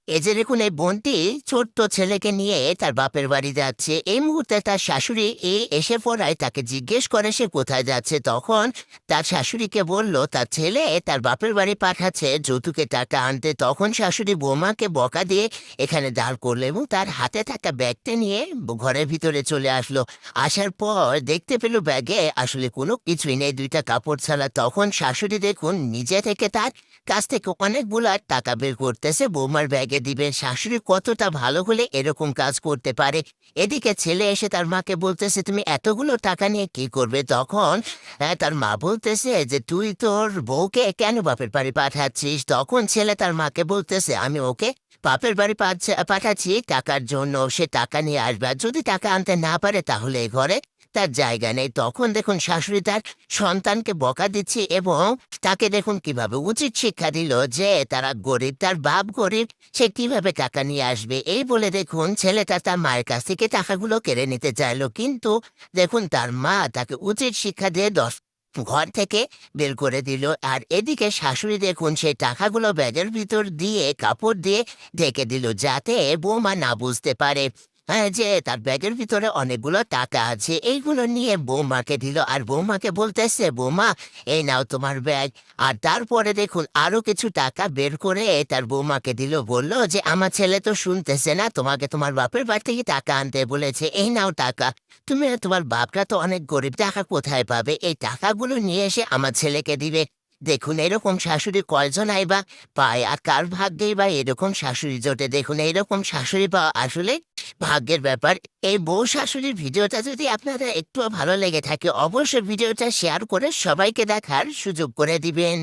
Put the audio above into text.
এই যে দেখুন এই বোনটি ছোট্ট ছেলেকে নিয়ে তার বাপের বাড়ি যাচ্ছে। এই মুহূর্তে তার শাশুড়ি এসে পড়ায় তাকে জিজ্ঞেস করে সে কোথায় যাচ্ছে। তখন তার শাশুড়িকে বলল তার ছেলে তার বাপের বাড়ি পাঠাচ্ছে যৌতুকে টাকা আনতে। তখন শাশুড়ি বৌমাকে বকা দিয়ে এখানে দাঁড় করলো এবং তার হাতে থাকা ব্যাগটা নিয়ে ঘরের ভিতরে চলে আসলো। আসার পর দেখতে পেল ব্যাগে আসলে কোনো কিছুই নেই, দুইটা কাপড় ছাড়া। তখন শাশুড়ি দেখুন নিজে থেকে তার কাছ থেকে অনেকগুলা টাকা বের করতেছে বৌমার ব্যাগে দিবে। শাশুড়ি কতটা ভালো হলে এরকম কাজ করতে পারে। এদিকে ছেলে এসে তার মাকে বলতেছে তুমি এতগুলো টাকা নিয়ে কি করবে। তখন তার মা বলতেছে যে তুই তোর বউকে কেন বাপের বাড়ি পাঠাচ্ছিস। তখন ছেলে তার মাকে বলতেছে আমি ওকে বাপের বাড়ি পাঠাচ্ছি টাকার জন্য, সে টাকা নিয়ে আসবে, আর যদি টাকা আনতে না পারে তাহলে এই ঘরে তার জায়গা নেই। তখন দেখুন শাশুড়ি তার সন্তানকে বকা দিচ্ছে এবং তাকে দেখুন কিভাবে উচিত শিক্ষা দিল যে তারা গরিব, তার বাপ গরিব, সে কিভাবে টাকা নিয়ে আসবে। এই বলে দেখুন ছেলেটা তার মায়ের কাছ থেকে টাকাগুলো কেড়ে নিতে চাইলো, কিন্তু দেখুন তার মা তাকে উচিত শিক্ষা দিয়ে ঘর থেকে বের করে দিল। আর এদিকে শাশুড়ি দেখুন সেই টাকাগুলো ব্যাগের ভিতর দিয়ে কাপড় দিয়ে ঢেকে দিল যাতে বৌমা না বুঝতে পারে। হ্যাঁ, যে তার ব্যাগের ভিতরে অনেকগুলো টাকা আছে, এইগুলো নিয়ে বৌমাকে দিল আর বৌমাকে বলতেছে বৌমা এই নাও তোমার ব্যাগ। আর তারপরে দেখুন আরো কিছু টাকা বের করে তার বৌমাকে দিল, বলল যে আমার ছেলে তো শুনতেছে না, তোমাকে তোমার বাপের বাড়ি থেকে টাকা আনতে বলেছে, এই নাও টাকা। তুমি আর তোমার বাপরা তো অনেক গরিব, টাকা কোথায় পাবে, এই টাকাগুলো নিয়ে এসে আমার ছেলেকে দিবে। দেখুন এরকম শাশুড়ি কয়জন আইবা পায়, আর কার ভাগ্যেই বা এরকম শাশুড়ি জোটে। দেখুন এরকম শাশুড়ি পাওয়া আসলে ভাগ্যের ব্যাপার। এই বউ শাশুড়ির ভিডিওটা যদি আপনারা একটু ভালো লেগে থাকে অবশ্যই ভিডিওটা শেয়ার করে সবাইকে দেখার সুযোগ করে দিবেন।